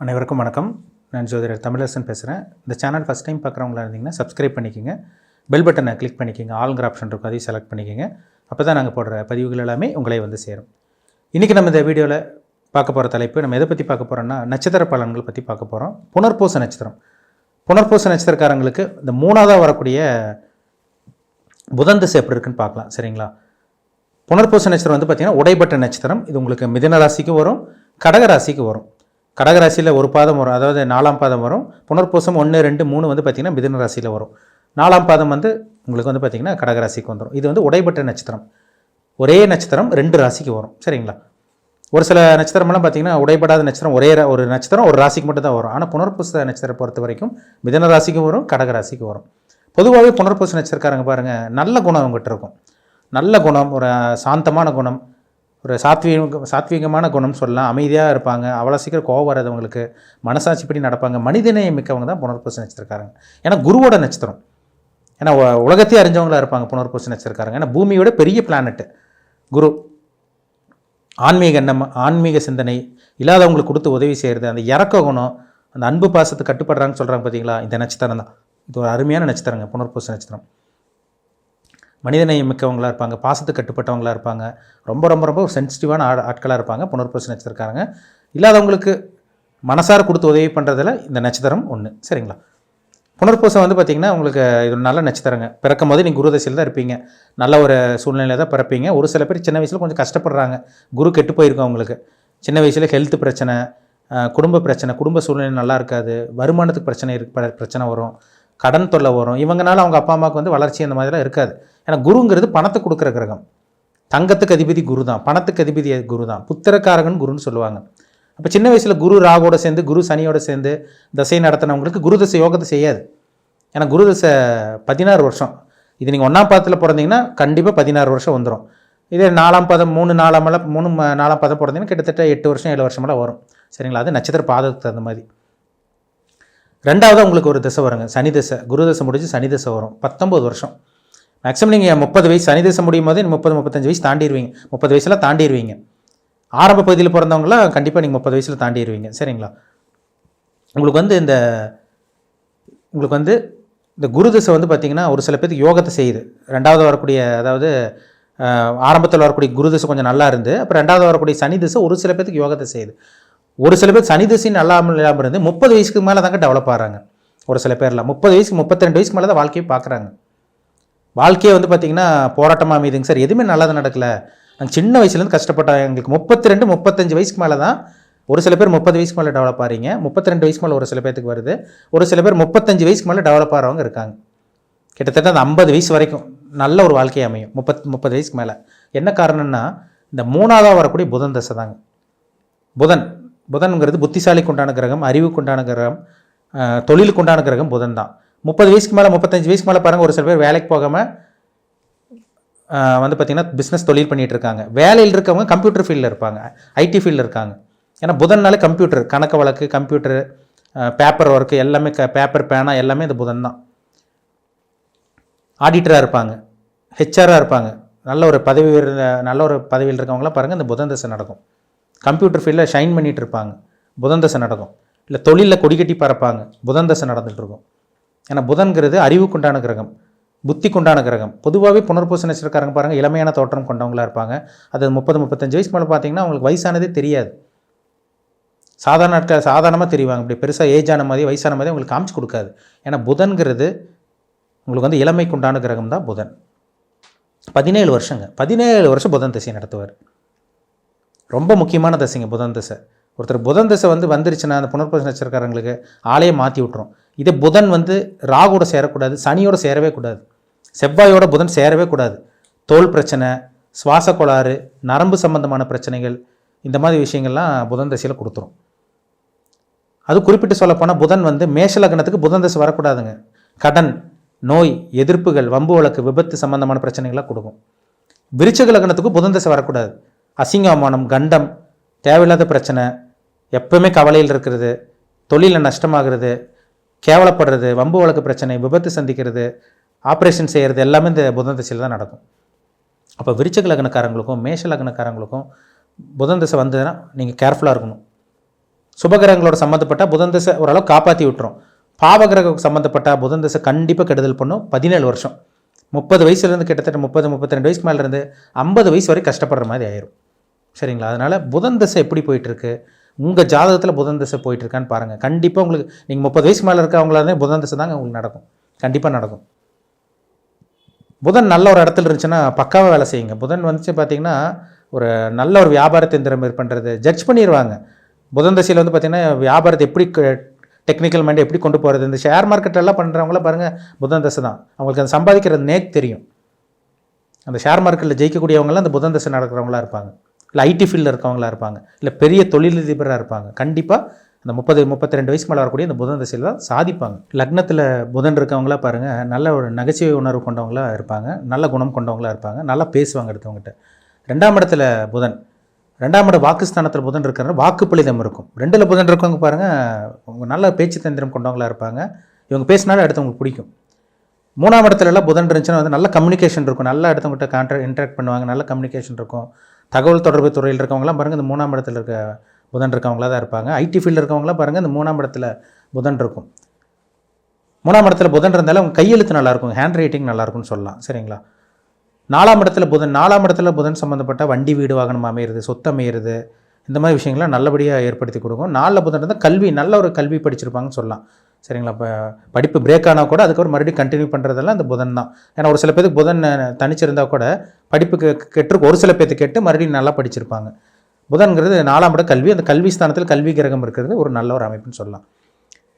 அனைவருக்கும் வணக்கம். நான் ஜோதிடர் தமிழரசன் பேசுகிறேன். இந்த சேனல் ஃபஸ்ட் டைம் பார்க்குறவங்களா இருந்தீங்கன்னா சப்ஸ்கிரைப் பண்ணிக்கோங்க, பெல் பட்டனை கிளிக் பண்ணிக்கோங்க, ஆல்ங்கிற ஆப்ஷன் இருக்கும், அதையும் செலக்ட் பண்ணிக்கோங்க. அப்போ தான் நாங்கள் போடுற பதிவுகள் எல்லாமே உங்களை வந்து சேரும். இன்றைக்கி நம்ம இந்த வீடியோவில் பார்க்க போகிற தலைப்பு, நம்ம எதை பற்றி பார்க்க போகிறோம்னா நட்சத்திர பலன்கள் பற்றி பார்க்க போகிறோம். புனர்பூச நட்சத்திரம். புனர்பூச நட்சத்திரக்காரங்களுக்கு இந்த மூணாவதாக வரக்கூடிய புதன் திசை எப்படி இருக்குன்னு பார்க்கலாம். சரிங்களா? புனர்பூச நட்சத்திரம் வந்து பார்த்திங்கன்னா உடைப்பட்ட நட்சத்திரம். இது உங்களுக்கு மிதுன ராசிக்கு வரும், கடக ராசிக்கு வரும். கடகராசியில் ஒரு பாதம் வரும், அதாவது 4ஆம் பாதம் வரும். புனர்பூசம் 1, 2, 3 வந்து பார்த்திங்கன்னா மிதுன ராசியில் வரும். 4ஆம் பாதம் வந்து உங்களுக்கு வந்து பார்த்திங்கன்னா கடகராசிக்கு வந்துடும். இது வந்து உடைப்பட்ட நட்சத்திரம். ஒரே நட்சத்திரம் 2 ராசிக்கு வரும். சரிங்களா? ஒரு சில நட்சத்திரமெல்லாம் பார்த்திங்கன்னா உடைப்படாத நட்சத்திரம் ஒரு நட்சத்திரம் ஒரு ராசிக்கு மட்டும் தான் வரும். ஆனால் புனர்பூச நட்சத்திரம் பொறுத்த வரைக்கும் மிதுன ராசிக்கும் வரும், கடகராசிக்கு வரும். பொதுவாகவே புனர்பூச நட்சத்திரக்காரங்க பாருங்கள், நல்ல குணம் அவங்ககிட்ட இருக்கும். நல்ல குணம், ஒரு சாந்தமான குணம், ஒரு சாத்வீகமான குணம் சொல்லலாம். அமைதியாக இருப்பாங்க, அவ்வளோ சீக்கிரம் கோவம் வராதவங்களுக்கு, மனசாட்சிப்படி நடப்பாங்க, மனிதநேயம் மிக்கவங்க தான் புனர்பூச நட்சத்திரக்காரங்க. ஏன்னா குருவோட நட்சத்திரம். ஏன்னா உலகத்தையே அறிஞ்சவங்களாக இருப்பாங்க புனர்பூச நட்சத்திரக்காரங்க. ஏன்னா பூமியோட பெரிய பிளானெட்டு குரு. ஆன்மீக எண்ணம், ஆன்மீக சிந்தனை, இல்லாதவங்களுக்கு கொடுத்து உதவி செய்கிறது, அந்த இறக்க குணம், அந்த அன்பு பாசத்தை கட்டுப்படுறாங்கன்னு சொல்கிறாங்க பார்த்தீங்களா, இந்த நட்சத்திரம் தான். இது ஒரு அருமையான நட்சத்திரங்க புனர்பூச நட்சத்திரம். மனிதநேயம் மிக்கவங்களாக இருப்பாங்க, பாசத்துக்கு கட்டுப்பட்டவங்களாக இருப்பாங்க, ரொம்ப ரொம்ப ரொம்ப சென்சிட்டிவான ஆட்களாக இருப்பாங்க புனர்பூச நட்சத்திரக்காரங்க. இல்லாதவங்களுக்கு மனசார கொடுத்து உதவி பண்ணுறதில் இந்த நட்சத்திரம் ஒன்று. சரிங்களா? புனர்பூசம் வந்து பார்த்திங்கன்னா உங்களுக்கு இது ஒரு நல்ல நட்சத்திரங்க. பிறக்கும் போது நீங்கள் குரு தசையில் தான் இருப்பீங்க, நல்ல ஒரு சூழ்நிலையில் தான் பிறப்பீங்க. ஒரு சில பேர் சின்ன வயசில் கொஞ்சம் கஷ்டப்படுறாங்க, குரு கெட்டு போயிருக்கும் அவங்களுக்கு. சின்ன வயசில் ஹெல்த் பிரச்சனை, குடும்ப பிரச்சனை, குடும்ப சூழ்நிலை நல்லா இருக்காது, வருமானத்துக்கு பிரச்சனை வரும், கடன் தொல்லை வரும். இவங்கனால அவங்க அப்பா அம்மாவுக்கு வந்து வளர்ச்சி அந்த மாதிரிலாம் இருக்காது. ஏன்னா குருங்கிறது பணத்தை கொடுக்குற கிரகம். தங்கத்துக்கு அதிபதி குரு தான், பணத்துக்கு அதிபதி குரு தான், புத்திரக்காரகன் குருன்னு சொல்லுவாங்க. அப்போ சின்ன வயசில் குரு ராகோட சேர்ந்து, குரு சனியோட சேர்ந்து தசை நடத்தினவங்களுக்கு குரு தசை யோகத்தை செய்யாது. ஏன்னா குரு தசை 16 வருஷம். இது நீங்கள் 1ஆம் பாதத்தில் பிறந்தீங்கன்னா கண்டிப்பாக 16 வருஷம் வந்துடும். இதே 4ஆம் பாதம் 4ஆம் பாதம் பிறந்தீங்கன்னா கிட்டத்தட்ட 8 வருஷம் 7 வருஷமெல்லாம் வரும். சரிங்களா? அது நட்சத்திர பாதத்துக்கு தகுந்த மாதிரி. ரெண்டாவது உங்களுக்கு ஒரு திசை வருங்க, சனி திசை. குரு தசை முடிஞ்சு சனி திசை வரும், 19 வருஷம். மேக்ஸிமம் நீங்கள் 30 வயசு, சனி திசை முடியும் போது 30-35 வயசு தாண்டிடுவீங்க. 30 வயசில் தாண்டிடுவீங்க. ஆரம்ப பகுதியில் பிறந்தவங்களாம் கண்டிப்பாக நீங்கள் 30 வயசில் தாண்டிடுவீங்க. சரிங்களா? உங்களுக்கு வந்து இந்த குரு திசை வந்து பார்த்திங்கன்னா ஒரு சில பேருக்கு யோகத்தை செய்யுது. ரெண்டாவது வரக்கூடிய, அதாவது ஆரம்பத்தில் வரக்கூடிய குரு திசை கொஞ்சம் நல்லா இருந்து, அப்புறம் ரெண்டாவது வரக்கூடிய சனி திசை ஒரு சில பேருக்கு யோகத்தை செய்யுது. ஒரு சில பேர் சனி திசை நல்லா இல்லாமல் இருந்து 30 வயசுக்கு மேலே தாங்க டெவலப் ஆகிறாங்க. ஒரு சில பேர்லாம் 30 வயசுக்கு 32 வயசுக்கு மேலே தான் வாழ்க்கையை பார்க்குறாங்க. வாழ்க்கையை வந்து பார்த்திங்கன்னா போராட்டமாக அமைதுங்க சார், எதுவுமே நல்லது நடக்கலை, நாங்கள் சின்ன வயசுலேருந்து கஷ்டப்பட்டோம், எங்களுக்கு 32-35 வயசுக்கு மேலே தான். ஒரு சில பேர் 30 வயசுக்கு மேலே டெவலப் ஆகிறீங்க, 32 வயசுக்கு மேலே ஒரு சில பேருக்கு வருது. ஒரு சில பேர் 35 வயசுக்கு மேலே டெவலப் ஆகிறவங்க இருக்காங்க. கிட்டத்தட்ட அந்த 50 வயசு வரைக்கும் நல்ல ஒரு வாழ்க்கையை அமையும் 30 வயசுக்கு மேலே. என்ன காரணம்னா இந்த மூணாவதாக வரக்கூடிய புதன் தசை தாங்க. புதன்ங்கிறது புத்திசாலிக்கு உண்டான கிரகம், அறிவுக்கு உண்டான கிரகம், தொழிலுக்கு உண்டான கிரகம் புதன் தான். 30 வயசுக்கு மேலே 35 வயசுக்கு மேலே பாருங்கள், ஒரு சில பேர் வேலைக்கு போகாமல் வந்து பார்த்திங்கன்னா பிஸ்னஸ் தொழில் பண்ணிகிட்டு இருக்காங்க. வேலையில் இருக்கவங்க கம்ப்யூட்டர் ஃபீல்டில் இருப்பாங்க, ஐடி ஃபீல்டில் இருக்காங்க. ஏன்னா புதன்னாலே கம்ப்யூட்டர், கணக்கு வழக்கு, கம்ப்யூட்டரு, பேப்பர் ஒர்க்கு எல்லாமே, பேப்பர் பேனா எல்லாமே இந்த புதன் தான். ஆடிட்டராக இருப்பாங்க, ஹெச்ஆராக இருப்பாங்க, நல்ல ஒரு பதவியில் இருக்கவங்களாம் பாருங்கள் இந்த புதன் தசை நடக்கும். கம்ப்யூட்டர் ஃபீல்டில் ஷைன் பண்ணிகிட்டு இருப்பாங்க, புதன் தசை நடக்கும். இல்லை தொழிலில் கொடிக்கட்டி பறப்பாங்க, புதன் தசை நடந்துகிட்டு இருக்கும். ஏன்னா புதன்கிறது அறிவுக்குண்டான கிரகம், புத்திக்குண்டான கிரகம். பொதுவாகவே புனர்பூச நட்சத்திரக்காரங்க பாருங்கள் இளமையான தோற்றம் கொண்டவங்களாக இருப்பாங்க. அது 30-35 வயசுக்கு மேலே பார்த்தீங்கன்னா அவங்களுக்கு வயசானதே தெரியாது. சாதாரணமாக தெரிவாங்க, இப்படி பெருசாக ஏஜ் ஆன மாதிரி வயசான மாதிரி உங்களுக்கு காமிச்சு கொடுக்காது. ஏன்னா புதன்கிறது உங்களுக்கு வந்து இளமைக்குண்டான கிரகம் தான் புதன். 17 வருஷம் புதன் திசை நடத்துவார். ரொம்ப முக்கியமான தசைங்க புதன் தசை. ஒருத்தர் புதன் தசை வந்துருச்சுன்னா அந்த புனர்பூச நட்சத்திரக்காரங்களுக்கு ஆளையே மாற்றி விட்டுரும். இதே புதன் வந்து ராகுவோட சேரக்கூடாது, சனியோட சேரவே கூடாது, செவ்வாயோட புதன் சேரவே கூடாது. தோல் பிரச்சனை, சுவாச கோளாறு, நரம்பு சம்பந்தமான பிரச்சனைகள், இந்த மாதிரி விஷயங்கள்லாம் புதன் தசையில் கொடுத்துரும். அது குறிப்பிட்டு சொல்லப்போனால் புதன் வந்து மேஷ லக்னத்துக்கு புதன் தசை வரக்கூடாதுங்க. கடன், நோய், எதிர்ப்புகள், வம்பு வழக்கு, விபத்து சம்பந்தமான பிரச்சனைகளாக கொடுக்கும். விருச்சிக லக்னத்துக்கு புதன் தசை வரக்கூடாது. அசிங்கமானம், கண்டம், தேவையில்லாத பிரச்சனை, எப்பவுமே கவலையில் இருக்கிறது, தொழிலில் நஷ்டமாகிறது, கேவலப்படுறது, வம்பு வழக்கு பிரச்சனை, விபத்து சந்திக்கிறது, ஆப்ரேஷன் செய்கிறது எல்லாமே இந்த புதன் திசையில் தான் நடக்கும். அப்போ விருச்சிக லக்னக்காரங்களுக்கும் மேஷ லக்னக்காரங்களுக்கும் புதன் திசை வந்ததுன்னா நீங்கள் கேர்ஃபுல்லாக இருக்கணும். சுபகிரகங்களோட சம்மந்தப்பட்ட புதன் தசை ஓரளவு காப்பாற்றி விட்டுரும். பாவகிரகம் சம்மந்தப்பட்ட புதன் தசை கண்டிப்பாக கெடுதல் பண்ணும். 17 வருஷம், 30 வயசுலேருந்து கிட்டத்தட்ட 30-32 வயசுக்கு மேலே இருந்து 50 வயசு வரை கஷ்டப்படுற மாதிரி ஆயிரும். சரிங்களா? அதனால் புதன் தசை எப்படி போயிட்டுருக்கு, உங்கள் ஜாதகத்தில் புதன் தசை போயிட்டுருக்கான்னு பாருங்கள். கண்டிப்பாக உங்களுக்கு நீங்கள் 30 வயசுக்கு மேலே இருக்கவங்களாவே புதன் தசை தாங்க உங்களுக்கு நடக்கும், கண்டிப்பாக நடக்கும். புதன் நல்ல ஒரு இடத்துல இருந்துச்சுன்னா பக்காவாக வேலை செய்யுங்க. புதன் வந்துச்சு பார்த்தீங்கன்னா ஒரு நல்ல ஒரு வியாபாரத்தை திறமை பண்ணுறது ஜட்ஜ் பண்ணிடுவாங்க. புதன் தசையில் வந்து பார்த்திங்கன்னா வியாபாரத்தை எப்படி டெக்னிக்கல் மைண்ட் எப்படி கொண்டு போகிறது, இந்த ஷேர் மார்க்கெட்டெல்லாம் பண்ணுறவங்களாம் பாருங்கள் புதன் தசை தான். அவங்களுக்கு அந்த சம்பாதிக்கிறது நேக் தெரியும். அந்த ஷேர் மார்க்கெட்டில் ஜெயிக்கக்கூடியவங்களாம் அந்த புதன் தசை நடக்கிறவங்களா இருப்பாங்க, இல்லை ஐடி ஃபீல்டில் இருக்கவங்களா இருப்பாங்க, இல்லை பெரிய தொழிலதிபராக இருப்பாங்க. கண்டிப்பாக அந்த 30-32 வயசுக்கு மேலே வரக்கூடிய இந்த புதன் தசையில் தான் சாதிப்பாங்க. லக்னத்தில் புதன் இருக்கவங்களா பாருங்கள் நல்ல ஒரு நகைச்சுவை உணர்வு கொண்டவங்களாக இருப்பாங்க, நல்ல குணம் கொண்டவங்களாக இருப்பாங்க, நல்லா பேசுவாங்க எடுத்தவங்ககிட்ட. 2ஆம் இடத்துல புதன், 2ஆம் இடம் வாக்குஸ்தானத்தில் புதன் இருக்கிற வாக்குப்பளிதம் இருக்கும். 2ல் புதன் இருக்கவங்க பாருங்கள் நல்ல பேச்சு தந்திரம் கொண்டவங்களாக இருப்பாங்க, இவங்க பேசினாலும் அடுத்தவங்களுக்கு பிடிக்கும். 3ஆம் இடத்துலலாம் புதன் இருந்துச்சுன்னா வந்து நல்ல கம்யூனிகேஷன் இருக்கும், நல்லா அடுத்தவங்ககிட்ட இன்ட்ராக்ட் பண்ணுவாங்க, நல்ல கம்யூனிகேஷன் இருக்கும். தகவல் தொடர்பு துறையில் இருக்கவங்களாம் பாருங்கள் இந்த 3ஆம் இடத்துல இருக்க புதன் இருக்கவங்களா தான் இருப்பாங்க. ஐடி ஃபீல்டில் இருக்கவங்களாம் பாருங்கள் இந்த 3ஆம் இடத்துல புதன் இருக்கும். 3ஆம் இடத்துல புதன் இருந்தாலும் அவங்க கையெழுத்து நல்லாயிருக்கும், ஹேண்ட் ரைட்டிங் நல்லாயிருக்கும்னு சொல்லலாம். சரிங்களா? 4ஆம் இடத்துல புதன், 4ஆம் இடத்துல புதன் சம்மந்தப்பட்ட வண்டி வீடு வாகனம் அமையிறது, சொத்து அமையிறது, இந்த மாதிரி விஷயங்கள்லாம் நல்லபடியாக ஏற்படுத்தி கொடுக்கும். 4ல் புதன் இருந்தால் கல்வி, நல்ல ஒரு கல்வி படிச்சிருப்பாங்கன்னு சொல்லலாம். சரிங்களா? இப்போ படிப்பு பிரேக் ஆனால் கூட அதுக்கப்புறம் மறுபடியும் கண்டினியூ பண்ணுறதெல்லாம் அந்த புதன் தான். ஏன்னா ஒரு சில பேருக்கு புதன் தனிச்சிருந்தால் கூட படிப்புக்கு கெட்டுருக்கு, ஒரு சில பேருக்கு கெட்டு மறுபடியும் நல்லா படிச்சிருப்பாங்க. புதன்கிறது 4ஆம் இடம் கல்வி, அந்த கல்வி ஸ்தானத்தில் கல்வி கிரகம் இருக்கிறது ஒரு நல்ல ஒரு அமைப்புன்னு சொல்லலாம்.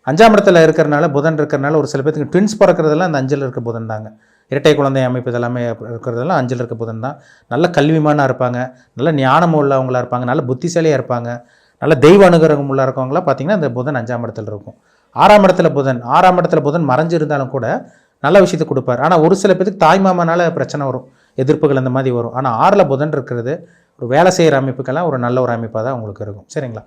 5ஆம் இடத்துல இருக்கிறனால புதன் இருக்கிறனால ஒரு சில பேருக்கு ட்வின்ஸ் பிறக்கிறதெல்லாம் அந்த 5ல் இருக்க புதன் தாங்க. இரட்டை குழந்தை அமைப்பு இதெல்லாமே இருக்கிறதெல்லாம் 5ல் இருக்க புதன் தான். நல்ல கல்விமானாக இருப்பாங்க, நல்ல ஞானம் உள்ளவங்களாக இருப்பாங்க, நல்ல புத்திசாலியாக இருப்பாங்க, நல்ல தெய்வ அனுகிரகம் உள்ள இருக்கவங்களாம் பார்த்திங்கன்னா இந்த புதன் 5ஆம் இடத்துல இருக்கும். 6ஆம் இடத்துல புதன், 6ஆம் இடத்துல புதன் மறைஞ்சு இருந்தாலும் கூட நல்ல விஷயத்தை கொடுப்பார். ஆனால் ஒரு சில பேருக்கு தாய்மாமனால பிரச்சனை வரும், எதிர்ப்புகள் அந்த மாதிரி வரும். ஆனால் 6ல் புதன் இருக்கிறது ஒரு வேலை செய்கிற அமைப்புக்கெல்லாம் ஒரு நல்ல ஒரு அமைப்பாக தான் உங்களுக்கு இருக்கும். சரிங்களா?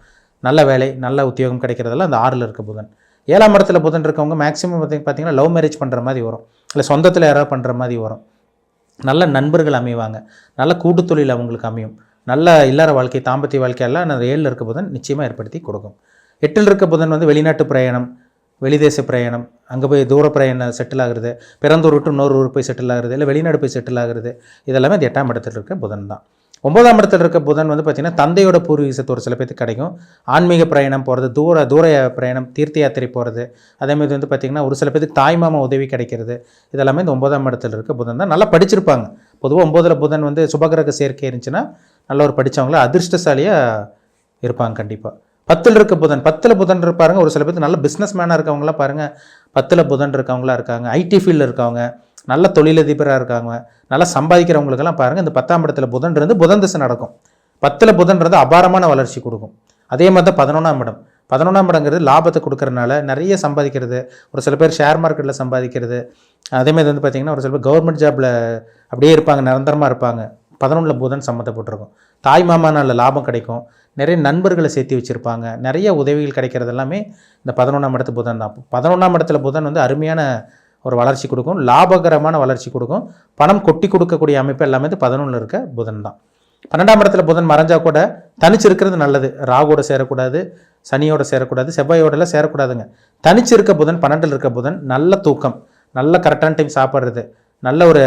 நல்ல வேலை, நல்ல உத்தியோகம் கிடைக்கிறதெல்லாம் அந்த 6ல் இருக்க புதன். 7ஆம் இடத்துல புதன் இருக்கவங்க மேக்ஸிமம் பார்த்திங்கன்னா லவ் மேரேஜ் பண்ணுற மாதிரி வரும், இல்லை சொந்தத்தில் யாராவது பண்ணுற மாதிரி வரும். நல்ல நண்பர்கள் அமைவாங்க, நல்ல கூட்டுத்தொழில் அவங்களுக்கு அமையும், நல்ல இல்லற வாழ்க்கை, தாம்பத்திய வாழ்க்கையெல்லாம் அந்த 7ல் இருக்க புதன் நிச்சயமாக ஏற்படுத்தி கொடுக்கும். 8ல் இருக்க புதன் வந்து வெளிநாட்டு பிரயாணம், வெளிதேச பிரயாணம், அங்கே போய் தூர பிரயாணம் செட்டில் ஆகுறது, பிறந்த ஊர் விட்டு இன்னொரு ஊர் போய் செட்டில் ஆகுறது, இல்லை வெளிநாடு போய் செட்டில் ஆகுறது, இதெல்லாமே அந்த 8ஆம் இடத்துல இருக்க புதன் தான். 9ஆம் இடத்துல இருக்க புதன் வந்து பார்த்திங்கன்னா தந்தையோட பூர்வீகத்தை ஒரு சில பேருக்கு கிடைக்கும். ஆன்மீக பிரயாணம் போகிறது, தூர பிரயாணம், தீர்த்த யாத்திரை போகிறது, அதேமாதிரி வந்து பார்த்திங்கன்னா ஒரு சில பேருக்கு தாய்மாமா உதவி கிடைக்கிறது, இதெல்லாமே இந்த 9ஆம் இடத்துல இருக்க புதன் தான். நல்லா படிச்சிருப்பாங்க. பொதுவாக 9ல் புதன் வந்து சுபகிரக சேர்க்கை இருந்துச்சுன்னா நல்ல ஒரு படித்தவங்கள அதிர்ஷ்டசாலியாக இருப்பாங்க கண்டிப்பாக. 10ல் இருக்க புதன், 10ல் புதன் இருப்பாருங்க. ஒரு சில பேருக்கு நல்ல பிஸ்னஸ் மேனாக இருக்கவங்களாம் பாருங்கள் 10ல் புதன் இருக்கவங்களாம் இருக்காங்க. ஐடி ஃபீல்டில் இருக்கவங்க, நல்ல தொழிலதிபராக இருக்காங்க, நல்லா சம்பாதிக்கிறவங்களுக்கெல்லாம் பாருங்கள் இந்த 10ஆம் இடத்துல புதன் இருந்து புதன் திசை நடக்கும். 10ல் புதன் இருந்து அபாரமான வளர்ச்சி கொடுக்கும். அதே மாதிரி தான் 11ஆம் இடம், 11ஆம் இடங்கிறது லாபத்தை கொடுக்கறனால நிறைய சம்பாதிக்கிறது, ஒரு சில பேர் ஷேர் மார்க்கெட்டில் சம்பாதிக்கிறது, அதேமாதிரி வந்து பார்த்திங்கன்னா ஒரு சில பேர் கவர்மெண்ட் ஜாபில் அப்படியே இருப்பாங்க, நிரந்தரமாக இருப்பாங்க. 11ல் புதன் சம்மந்தப்பட்டிருக்கும். தாய் மாமானால லாபம் கிடைக்கும், நிறைய நண்பர்களை சேர்த்து வச்சுருப்பாங்க, நிறைய உதவிகள் கிடைக்கிறது எல்லாமே இந்த 11ஆம் இடத்து புதன் தான். 11ஆம் இடத்துல புதன் வந்து அருமையான ஒரு வளர்ச்சி கொடுக்கும், லாபகரமான வளர்ச்சி கொடுக்கும், பணம் கொட்டி கொடுக்கக்கூடிய அமைப்பு எல்லாமே வந்து 11ல் இருக்க புதன் தான். 12ஆம் இடத்துல புதன் மறைஞ்சால் கூட தனிச்சு இருக்கிறது நல்லது. ராகுவோட சேரக்கூடாது, சனியோட சேரக்கூடாது, செவ்வாயோடலாம் சேரக்கூடாதுங்க. தனிச்சு இருக்க புதன், 12ல் இருக்க புதன் நல்ல தூக்கம், நல்ல கரெக்டான டைம் சாப்பிட்றது, நல்ல ஒரு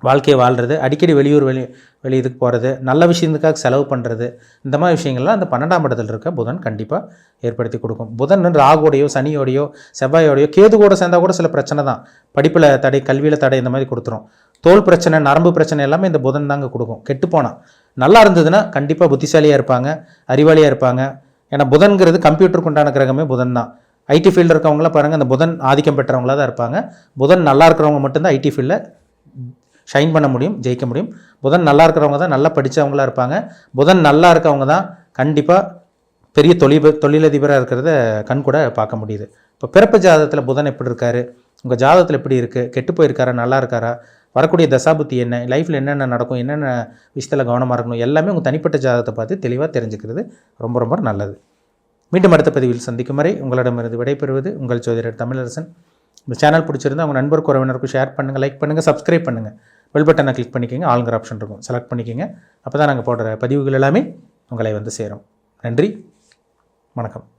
வாழ்க்கையை வாழ்கிறது, அடிக்கடி வெளி இதுக்கு போகிறது, நல்ல விஷயத்துக்காக செலவு பண்ணுறது, இந்த மாதிரி விஷயங்கள்லாம் அந்த 12ஆம் இடத்துல இருக்க புதன் கண்டிப்பாக ஏற்படுத்தி கொடுக்கும். புதன் ராகுவோடையோ சனியோடையோ செவ்வாயோடையோ கேது கூட சேர்ந்தால் கூட சில பிரச்சனை தான், படிப்பில் தடை, கல்வியில் தடை, இந்த மாதிரி கொடுத்துரும். தோல் பிரச்சனை, நரம்பு பிரச்சனை எல்லாமே இந்த புதன் தாங்க கொடுக்கும். கெட்டு போனால் நல்லா இருந்ததுன்னா கண்டிப்பாக புத்திசாலியாக இருப்பாங்க, அறிவாளியாக இருப்பாங்க. ஏன்னா புதன்கிறது கம்ப்யூட்டருக்கு உண்டான கிரகமே புதன் தான். ஐடி ஃபீல்டில் இருக்கவங்களாம் பாருங்கள் அந்த புதன் ஆதிக்கம் பெற்றவங்களாக தான் இருப்பாங்க. புதன் நல்லா இருக்கிறவங்க மட்டும்தான் ஐடி ஃபீல்டில் ஷைன் பண்ண முடியும், ஜெயிக்க முடியும். புதன் நல்லா இருக்கிறவங்க தான் நல்லா படித்தவங்களாக இருப்பாங்க. புதன் நல்லா இருக்கவங்க தான் கண்டிப்பாக பெரிய தொழிலதிபராக இருக்கிறத கண் கூட பார்க்க முடியுது. இப்போ பிறப்பு ஜாதகத்தில் புதன் எப்படி இருக்கார், உங்கள் ஜாதகத்தில் எப்படி இருக்குது, கெட்டு போயிருக்காரா, நல்லா இருக்காரா, வரக்கூடிய தசாபுத்தி என்ன, லைஃப்பில் என்னென்ன நடக்கும், என்னென்ன விஷயத்தில் கவனமாக இருக்கணும், எல்லாமே உங்கள் தனிப்பட்ட ஜாதகத்தை பார்த்து தெளிவாக தெரிஞ்சுக்கிறது ரொம்ப ரொம்ப நல்லது. மீண்டும் அடுத்த பதிவில் சந்திக்கும் வரை உங்களிடமிருந்து விடைபெறுவது உங்கள் ஜோதிடர் தமிழரசன். இந்த சேனல் பிடிச்சிருந்தா உங்கள் நண்பருக்கு உறவினருக்கும் ஷேர் பண்ணுங்கள், லைக் பண்ணுங்கள், சப்ஸ்கிரைப் பண்ணுங்கள், பெல் பட்டனை கிளிக் பண்ணிக்கோங்க, ஆளுங்கிற ஆப்ஷன் இருக்கும், செலக்ட் பண்ணிக்கோங்க. அப்போ தான் நாங்கள் போடுற பதிவுகள் எல்லாமே உங்களை வந்து சேரும். நன்றி, வணக்கம்.